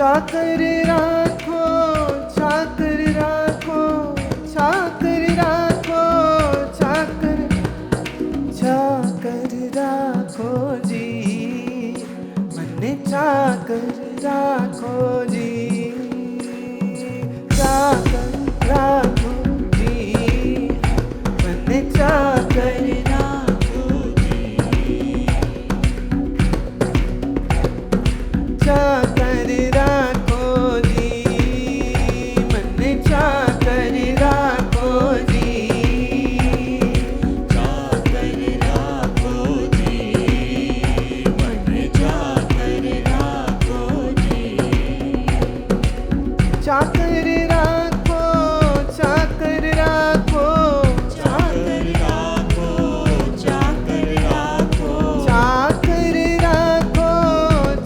चाकर राखो, चाकर राखो, चाकर राखो, चाकर चाकर राखो जी, मन्ने चाकर राखो जी, चाकर राखो जी, मन्ने चाकर राखो जी, चाकर राखो जी, मन्ने चाकर राखो जी, चाकर राखो जी, मन्ने चाकर राखो जी, चाकर राखो, चाकर राखो, चाकर राखो, चाकर राखो, चाकर राखो,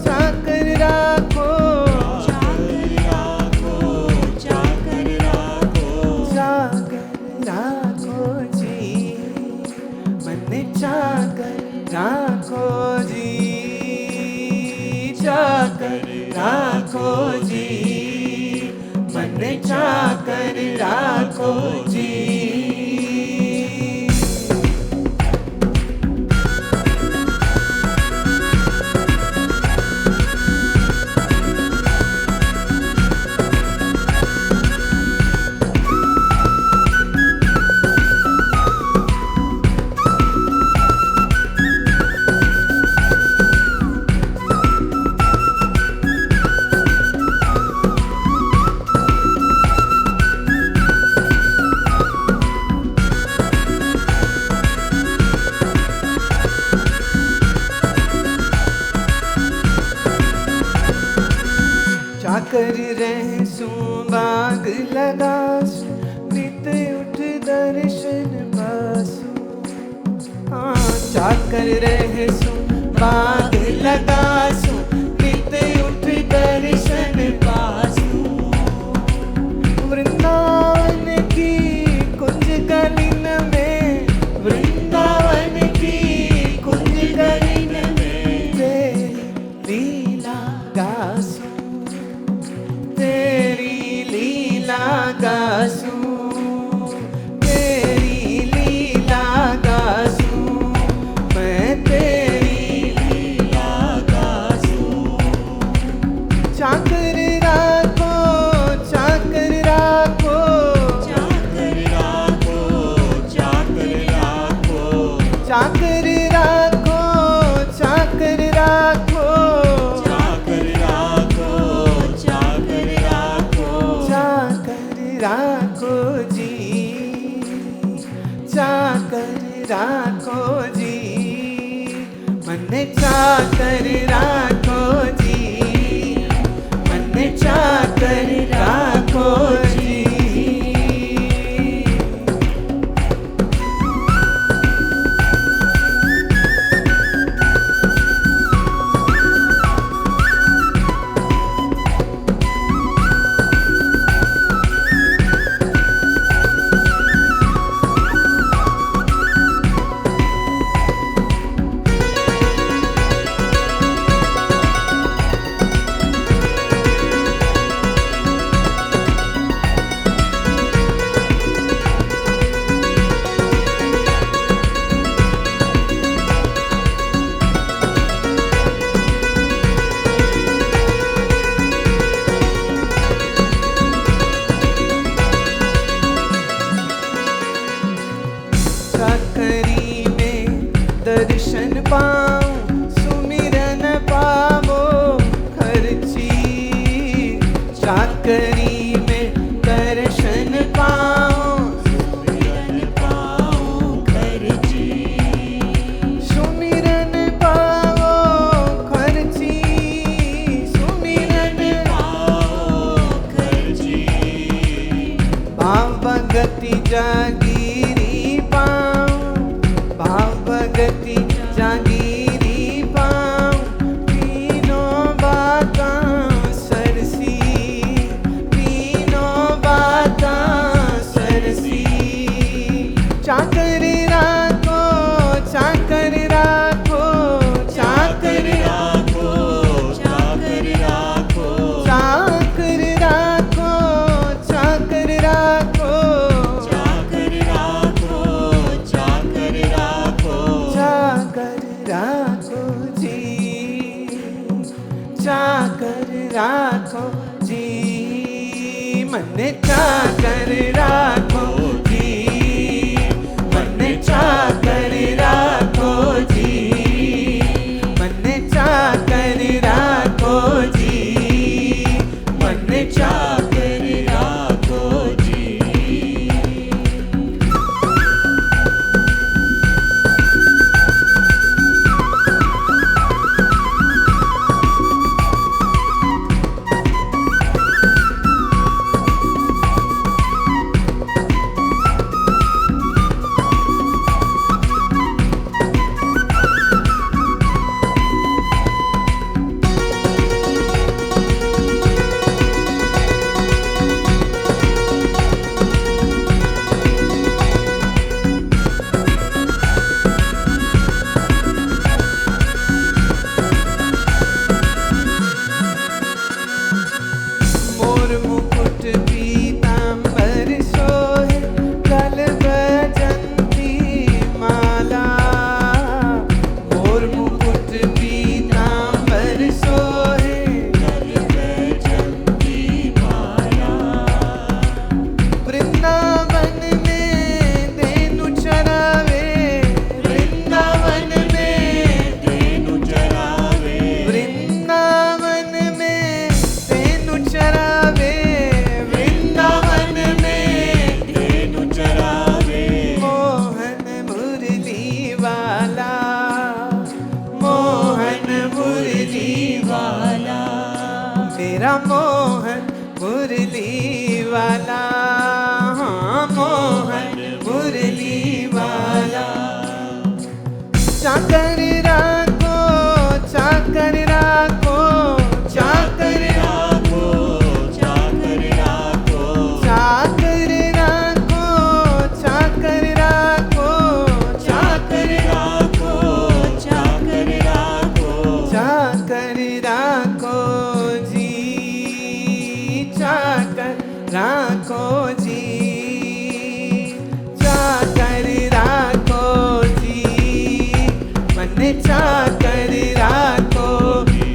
चाकर राखो, चाकर राखो, चाकर राखो जी, मन्ने चाकर राखो जी, चाकर राखो जी, मन्ने चाकर राखो जी। चाकर रहसू बाग लगासू, नित उठ दर्शन पासू। हाँ, चाकर रहसू बाग लगासू, नित उठ दर्शन पासू। वृंदावन की कुंज गलिन में, वृंदावन की कुंज गलिन में, तेरी लीला गासू, तेरी लीला गासू, तेरी लीला गासू, मैं तेरी लीला गासू। चाकर राखो, चाकर राखो, चाकर राखो, चाकर राखो, चाकर राखो, चाकर राखो, चाकर राखो, चाकर राखो, चाकर राखो जी, चाकर राखो जी, मन्ने चाकर राखो जी, मन्ने चाकर राखो जी। चाकरी में दर्शन पाऊं, सुमिरन पावो खर्ची। चाकरी में दर्शन पाऊं, सुमिरन पाऊं खर्ची। सुमिरन पावो खर्ची, सुमिरन पावो खर्ची। भाव भगति जागीरी पाऊं, भाव भगति जागीरी पाऊं। तीनों बातां सरसी, तीनों बातां सरसी। चाकर राखो, चाकर राखो, चाकर राखो, चाकर राखो, चाकर राखो जी, मने चाकर राखो जी, मने चाकर राखो जी, मने चाकर राखो जी, मने चाकर राखो जी। मोर मुकुट पीतांबर सोहे, गल बैजंती माला। मोर मुकुट पीतांबर सोहे, गल बैजंती माला। वृंदावन में धेनु चरावे, वृंदावन में धेनु चरावे, वृंदावन में धेनु चरावे, वृंदावन में धेनु चरावे। मोहन मुरली वाला, मोहन मुरली वाला, तेरा मोहन मुरली वाला, हाँ मोहन मुरली वाला। चाकर राखो, चाकर राखो, चाकर राखो, चाकर राखो, चाकर राखो, चाकर राखो, चाकर राखो, चाकर राखो, चाकर राखो जी, चाकर राखो जी, चाकर राखो जी, मने चाकर राखो जी।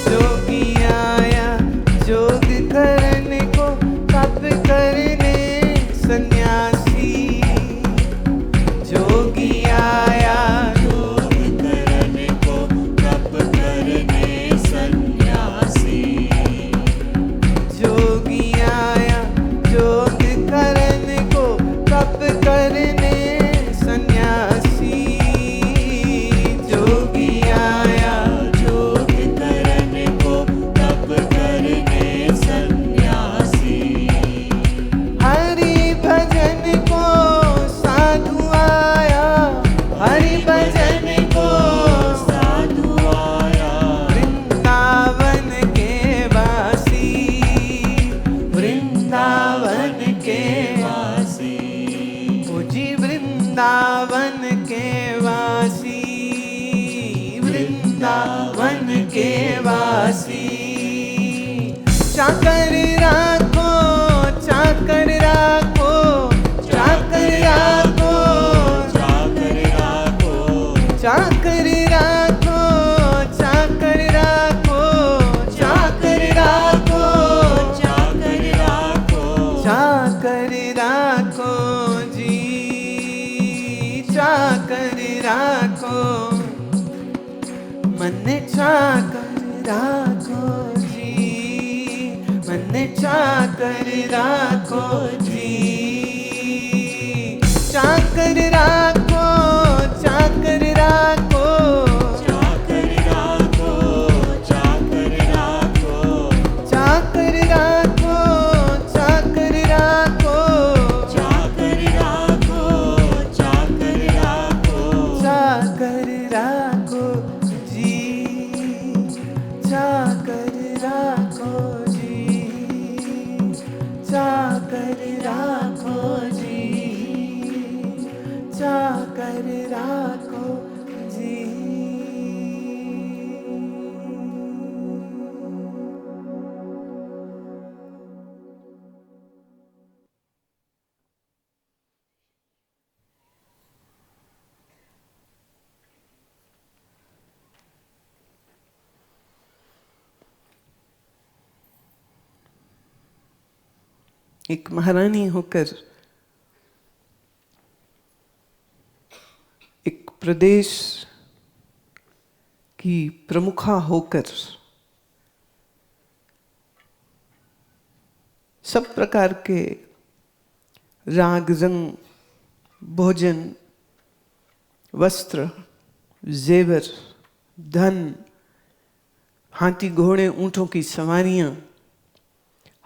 जोगी आया जोग करने को, तप करने सन्यासी। जोगी आया जोग करने को, तप करने सन्यासी। जोगी आया जोग करने को, तप करने सन्यासी। जोगी आया जोग करने को, तप करने सन्यासी। हरि भजन को साधु आया, हरि भजन को साधु आया। वृंदावन के वासी, वृंदावन के वासी, ओ जी वृंदावन के वासी, वृंदावन के वासी। चाकर राखो, चाकर राखो, चाकर राखो, चाकर राखो, चाकर राखो, चाकर राखो, चाकर राखो, चाकर राखो, चाकर राखो जी, चाकर राखो, मने चाकर राखो जी, मने चाकर राखो जी, चाकर राखो, चाकर राखो, चाकर राखो, चाकर राखो, चाकर राखो, चाकर राखो, चाकर राखो, चाकर राखो, चाकर राखो जी, चाकर राखो जी, चाकर राखो जी, चाकर राखो जी। एक महारानी होकर, एक प्रदेश की प्रमुखा होकर सब प्रकार के राग रंग, भोजन, वस्त्र, जेवर, धन, हाथी घोड़े ऊंटों की सवारियां,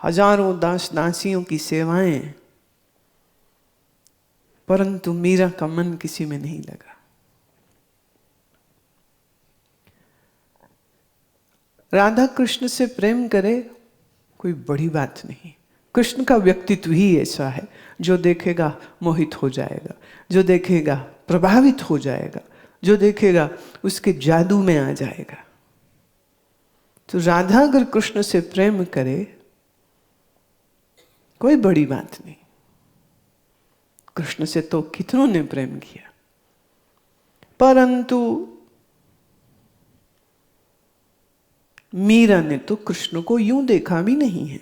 हजारों दास दासियों की सेवाएं, परंतु मीरा का मन किसी में नहीं लगा। राधा कृष्ण से प्रेम करे कोई बड़ी बात नहीं, कृष्ण का व्यक्तित्व ही ऐसा है, जो देखेगा मोहित हो जाएगा, जो देखेगा प्रभावित हो जाएगा, जो देखेगा उसके जादू में आ जाएगा। तो राधा अगर कृष्ण से प्रेम करे कोई बड़ी बात नहीं। कृष्ण से तो कितनों ने प्रेम किया, परंतु मीरा ने तो कृष्ण को यूं देखा भी नहीं है।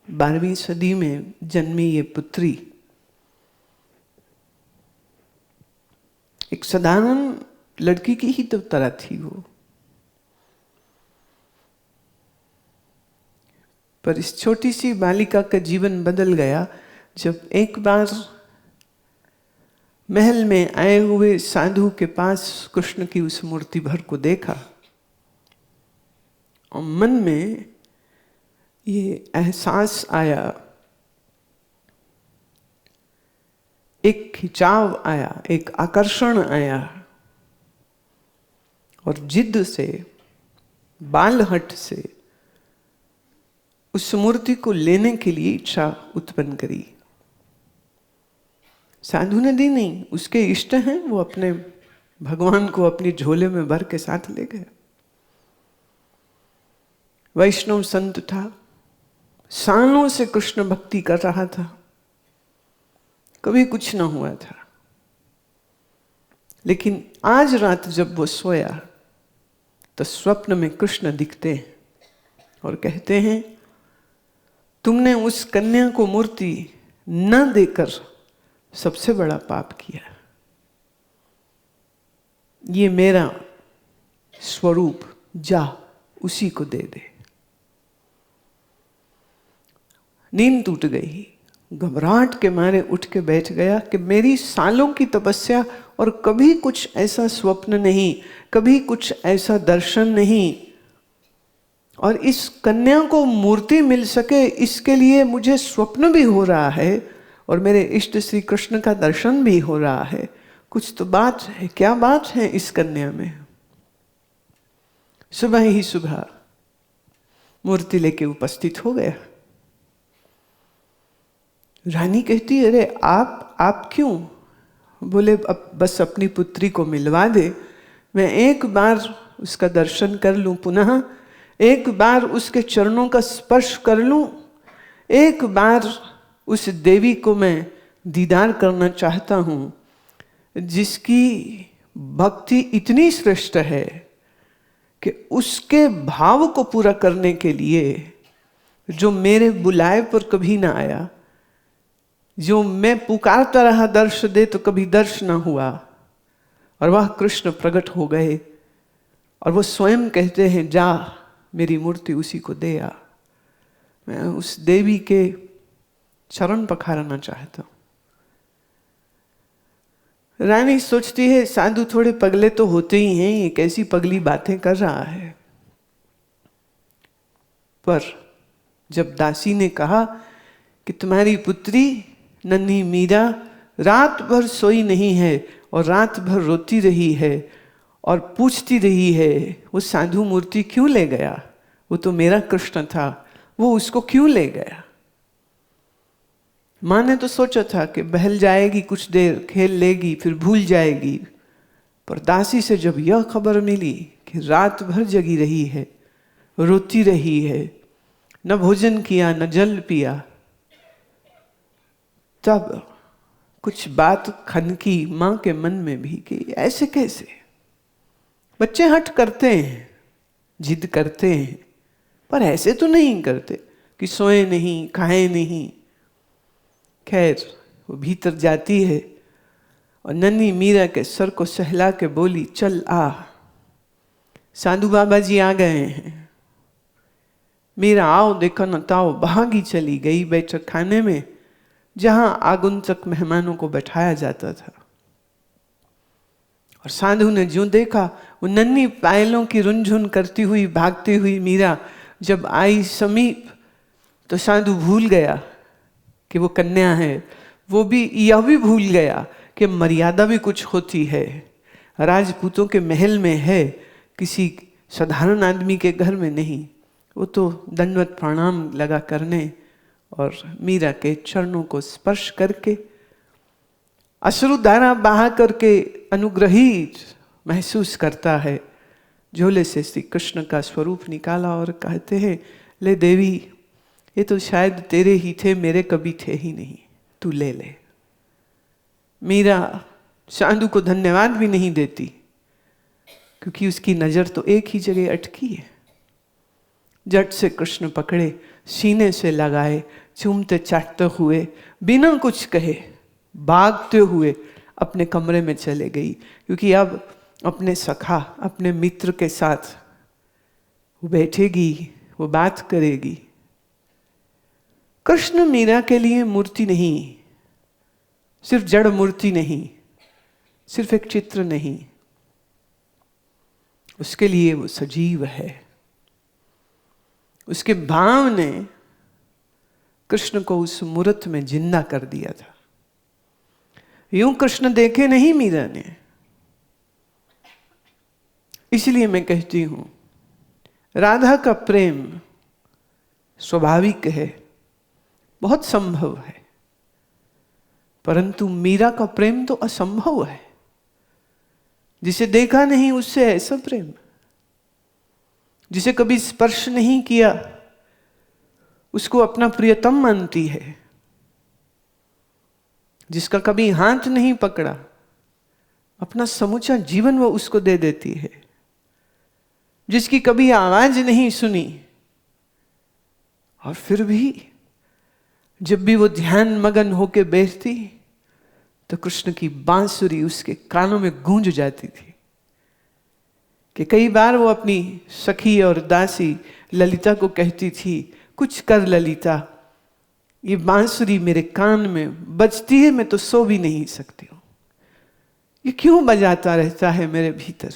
12वीं सदी में जन्मी ये पुत्री एक साधारण लड़की की ही तो तरह थी वो, पर इस छोटी सी बालिका का जीवन बदल गया जब एक बार महल में आए हुए साधु के पास कृष्ण की उस मूर्ति भर को देखा और मन में ये एहसास आया, एक खिंचाव आया, एक आकर्षण आया और जिद से, बालहट से उस मूर्ति को लेने के लिए इच्छा उत्पन्न करी। साधु ने दी नहीं, उसके इष्ट हैं, वो अपने भगवान को अपनी झोले में भर के साथ ले गए। वैष्णव संत था, सालों से कृष्ण भक्ति कर रहा था, कभी कुछ न हुआ था, लेकिन आज रात जब वो सोया तो स्वप्न में कृष्ण दिखते हैं और कहते हैं, तुमने उस कन्या को मूर्ति न देकर सबसे बड़ा पाप किया, ये मेरा स्वरूप, जा उसी को दे दे। नींद टूट गई, घबराहट के मारे उठ के बैठ गया कि मेरी सालों की तपस्या और कभी कुछ ऐसा स्वप्न नहीं, कभी कुछ ऐसा दर्शन नहीं, और इस कन्या को मूर्ति मिल सके इसके लिए मुझे स्वप्न भी हो रहा है और मेरे इष्ट श्री कृष्ण का दर्शन भी हो रहा है। कुछ तो बात है, क्या बात है इस कन्या में। सुबह ही सुबह मूर्ति लेके उपस्थित हो गया। रानी कहती, अरे आप क्यों? बोले, अब बस अपनी पुत्री को मिलवा दे, मैं एक बार उसका दर्शन कर लूं, पुनः एक बार उसके चरणों का स्पर्श कर लूं, एक बार उस देवी को मैं दीदार करना चाहता हूं जिसकी भक्ति इतनी श्रेष्ठ है कि उसके भाव को पूरा करने के लिए, जो मेरे बुलाए पर कभी ना आया, जो मैं पुकारता रहा दर्श दे तो कभी दर्श ना हुआ, और वह कृष्ण प्रकट हो गए और वो स्वयं कहते हैं जा मेरी मूर्ति उसी को दे आ। मैं उस देवी के चरण पखारना चाहता हूं। रानी सोचती है साधु थोड़े पगले तो होते ही हैं, ये कैसी पगली बातें कर रहा है। पर जब दासी ने कहा कि तुम्हारी पुत्री नन्ही मीरा रात भर सोई नहीं है और रात भर रोती रही है और पूछती रही है वो साधु मूर्ति क्यों ले गया, वो तो मेरा कृष्ण था, वो उसको क्यों ले गया। माँ ने तो सोचा था कि बहल जाएगी, कुछ देर खेल लेगी, फिर भूल जाएगी। पर दासी से जब यह खबर मिली कि रात भर जगी रही है, रोती रही है, न भोजन किया न जल पिया, तब कुछ बात खनकी माँ के मन में भी कि ऐसे कैसे। बच्चे हट करते हैं, जिद करते हैं, पर ऐसे तो नहीं करते कि सोए नहीं, खाए नहीं। खैर वो भीतर जाती है और नन्ही मीरा के सर को सहला के बोली चल आ, साधु बाबा जी आ गए हैं। मीरा आओ देखो न ताओ भागी चली गई बैठक खाने में, जहां आगंतुक मेहमानों को बैठाया जाता था। और साधु ने जो देखा, वो नन्ही पायलों की रुनझुन करती हुई भागती हुई मीरा जब आई समीप, तो साधु भूल गया कि वो कन्या है। वो भी यह भी भूल गया कि मर्यादा भी कुछ होती है। राजपूतों के महल में है, किसी साधारण आदमी के घर में नहीं। वो तो दंडवत प्रणाम लगा करने और मीरा के चरणों को स्पर्श करके अश्रुधारा बहा करके अनुग्रहित महसूस करता है। झोले से श्री कृष्ण का स्वरूप निकाला और कहते हैं ले देवी, ये तो शायद तेरे ही थे, मेरे कभी थे ही नहीं, तू ले ले। मीरा साधु को धन्यवाद भी नहीं देती, क्योंकि उसकी नजर तो एक ही जगह अटकी है। झट से कृष्ण पकड़े, सीने से लगाए, चूमते चाटते हुए, बिना कुछ कहे भागते हुए अपने कमरे में चले गई। क्योंकि अब अपने सखा, अपने मित्र के साथ वो बैठेगी, वो बात करेगी। कृष्ण मीरा के लिए मूर्ति नहीं, सिर्फ जड़ मूर्ति नहीं, सिर्फ एक चित्र नहीं, उसके लिए वो सजीव है। उसके भाव ने कृष्ण को उस मूर्त में जिंदा कर दिया था। यूं कृष्ण देखे नहीं मीरा ने। इसलिए मैं कहती हूं राधा का प्रेम स्वाभाविक है, बहुत संभव है, परंतु मीरा का प्रेम तो असंभव है। जिसे देखा नहीं उससे ऐसा प्रेम, जिसे कभी स्पर्श नहीं किया उसको अपना प्रियतम मानती है, जिसका कभी हाथ नहीं पकड़ा अपना समूचा जीवन वो उसको दे देती है, जिसकी कभी आवाज नहीं सुनी और फिर भी जब भी वो ध्यान मगन होके बैठती तो कृष्ण की बांसुरी उसके कानों में गूंज जाती थी। कि कई बार वो अपनी सखी और दासी ललिता को कहती थी कुछ कर ललिता, ये बांसुरी मेरे कान में बजती है, मैं तो सो भी नहीं सकती हूं, ये क्यों बजाता रहता है मेरे भीतर।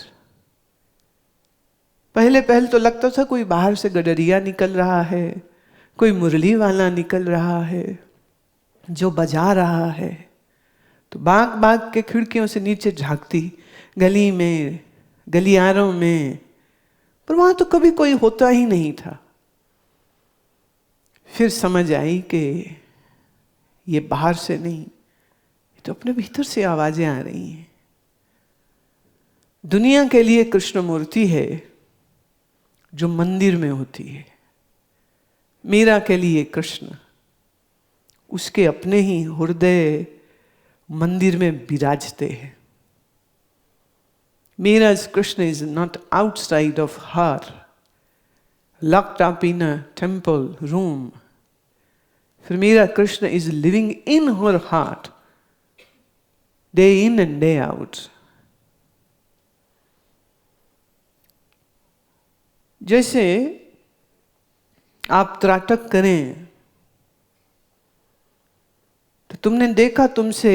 पहले तो लगता था कोई बाहर से गडरिया निकल रहा है, कोई मुरली वाला निकल रहा है जो बजा रहा है। तो बाग के खिड़कियों से नीचे झांकती, गली में, गलियारों में, पर वहां तो कभी कोई होता ही नहीं था। फिर समझ आई कि ये बाहर से नहीं, ये तो अपने भीतर से आवाजें आ रही हैं। दुनिया के लिए कृष्ण मूर्ति है जो मंदिर में होती है, मीरा के लिए कृष्ण उसके अपने ही हृदय मंदिर में विराजते हैं। Mira's Krishna is not outside of her, locked up in a temple room. For Mira, Krishna is living in her heart, day in and day out. जैसे आप त्राटक करें तो तुमने देखा तुमसे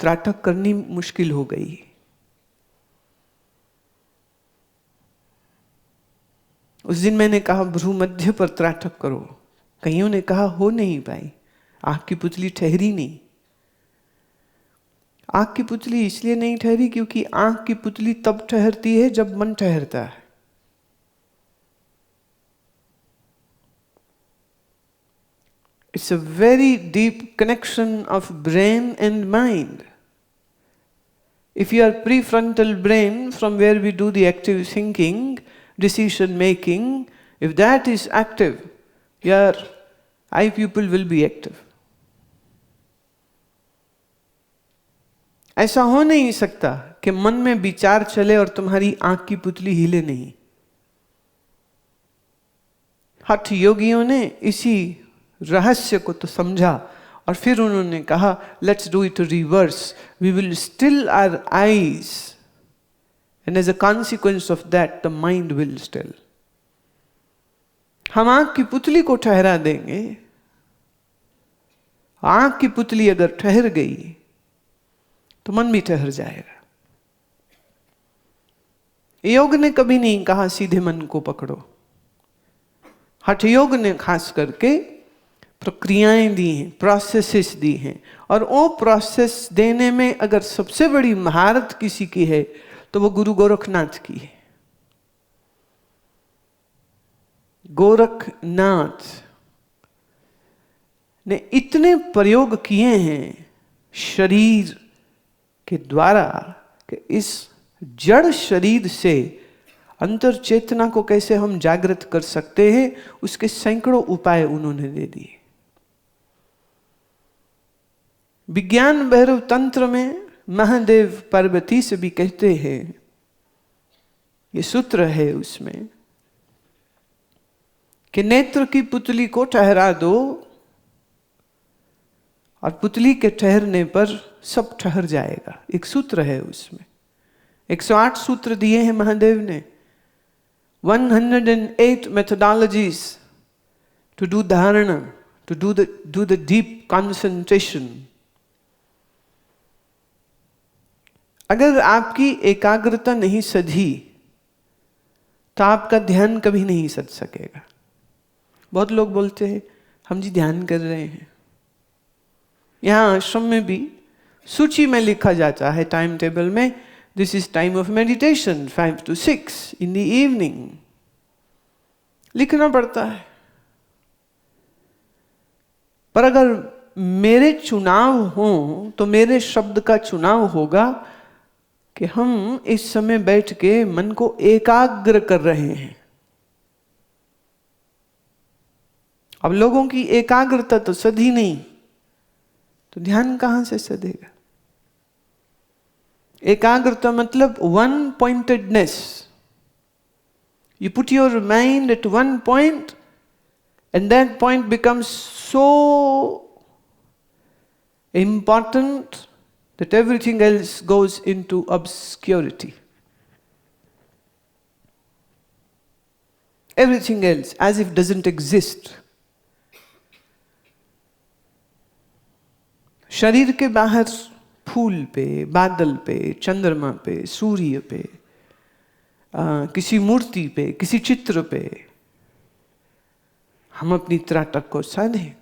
त्राटक करनी मुश्किल हो गई, उस दिन मैंने कहा भ्रू मध्य पर त्राटक करो, कईयों ने कहा हो नहीं पाई, आँख की पुतली ठहरी नहीं। आँख की पुतली इसलिए नहीं ठहरी क्योंकि आँख की पुतली तब ठहरती है जब मन ठहरता है। It's a very deep connection of brain and mind. If your prefrontal brain, from where we do the active thinking, decision making, if that is active, your eye pupil will be active. ऐसा हो नहीं सकता कि मन में विचार चले और तुम्हारी आंख की पुतली हिले नहीं। हठ योगियों ने इसी रहस्य को तो समझा और फिर उन्होंने कहा let's do it reverse, we will still our eyes and as a consequence of that the mind will still. हम आंख की पुतली को ठहरा देंगे, आंख की पुतली अगर ठहर गई तो मन भी ठहर जाएगा। योग ने कभी नहीं कहा सीधे मन को पकड़ो, हठ योग ने खास करके प्रक्रियाएं दी हैं, प्रोसेसेस दी हैं, और वो प्रोसेस देने में अगर सबसे बड़ी महारत किसी की है तो वो गुरु गोरखनाथ की है। गोरखनाथ ने इतने प्रयोग किए हैं शरीर के द्वारा कि इस जड़ शरीर से अंतर चेतना को कैसे हम जागृत कर सकते हैं, उसके सैकड़ों उपाय उन्होंने दे दिए। विज्ञान भैरव तंत्र में महादेव पार्वती से भी कहते हैं, ये सूत्र है उसमें कि नेत्र की पुतली को ठहरा दो और पुतली के ठहरने पर सब ठहर जाएगा। एक सूत्र है उसमें, 108 सूत्र दिए हैं महादेव ने, 108 methodologies to do dharana, to do the deep concentration. अगर आपकी एकाग्रता नहीं सधी तो आपका ध्यान कभी नहीं सध सकेगा। बहुत लोग बोलते हैं हम जी ध्यान कर रहे हैं। यहाँ आश्रम में भी सूची में लिखा जाता है, टाइम टेबल में, this is time of meditation 5 to 6 in the evening, लिखना पड़ता है। पर अगर मेरे चुनाव हों तो मेरे शब्द का चुनाव होगा कि हम इस समय बैठ के मन को एकाग्र कर रहे हैं। अब लोगों की एकाग्रता तो सधी नहीं, तो ध्यान कहां से सधेगा? एकाग्रता मतलब one pointedness. You put your mind at one point and that point becomes so important that everything else goes into obscurity. Everything else as if doesn't exist. शरीर के बाहर फूल पे, बादल पे, चंद्रमा पे, सूर्य पे, किसी मूर्ति पे, किसी चित्र पे हम अपनी त्राटक को साधें।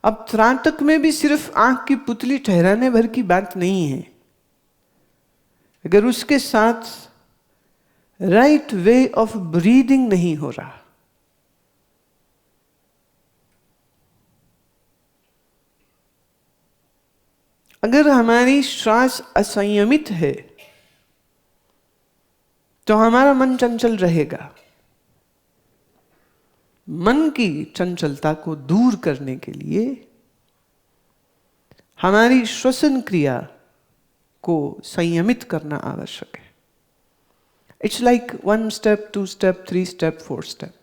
अब त्राटक में भी सिर्फ आंख की पुतली ठहराने भर की बात नहीं है। अगर उसके साथ राइट वे ऑफ ब्रीदिंग नहीं हो रहा, अगर हमारी श्वास असंयमित है तो हमारा मन चंचल रहेगा। मन की चंचलता को दूर करने के लिए हमारी श्वसन क्रिया को संयमित करना आवश्यक है। It's like 1 step, 2 step, 3 step, 4 step।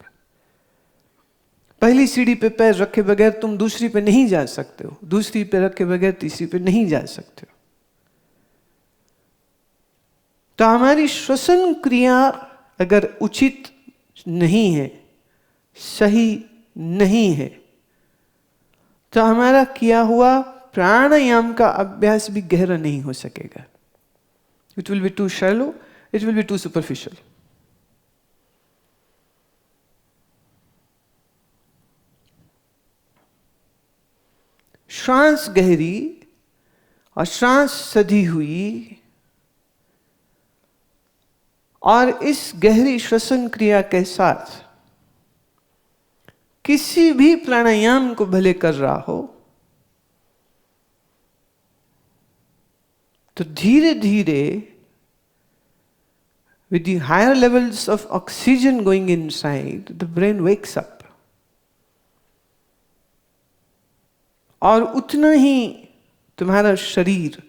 पहली सीढ़ी पे पैर रखे बगैर तुम दूसरी पे नहीं जा सकते हो, दूसरी पे रखे बगैर तीसरी पे नहीं जा सकते हो। तो हमारी श्वसन क्रिया अगर उचित नहीं है, सही नहीं है, तो हमारा किया हुआ प्राणायाम का अभ्यास भी गहरा नहीं हो सकेगा. It will be too shallow, it will be too superficial. श्वास गहरी और श्वास सधी हुई, और इस गहरी श्वसन क्रिया के साथ किसी भी प्राणायाम को भले कर रहा हो, तो धीरे धीरे with the higher levels of oxygen going inside, the brain wakes up. और उतना ही तुम्हारा शरीर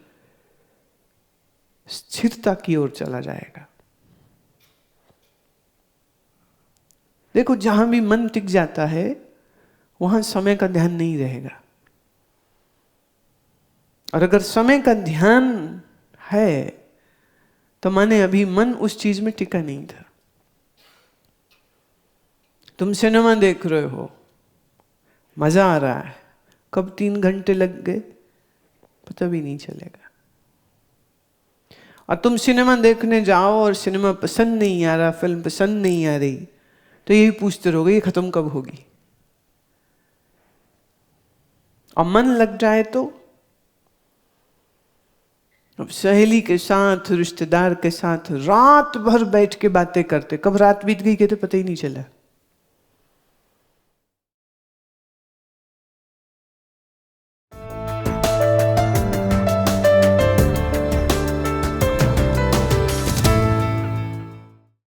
स्थिरता की ओर चला जाएगा. देखो, जहां भी मन टिक जाता है वहां समय का ध्यान नहीं रहेगा, और अगर समय का ध्यान है तो माने अभी मन उस चीज में टिका नहीं था. तुम सिनेमा देख रहे हो, मजा आ रहा है, कब 3 घंटे लग गए पता भी नहीं चलेगा. और तुम सिनेमा देखने जाओ और सिनेमा पसंद नहीं आ रहा, फिल्म पसंद नहीं आ रही, तो यही पूछते रहोगे ये खत्म कब होगी. और मन लग जाए तो अब सहेली के साथ, रिश्तेदार के साथ रात भर बैठ के बातें करते, कब रात बीत गई कहते पता ही नहीं चला.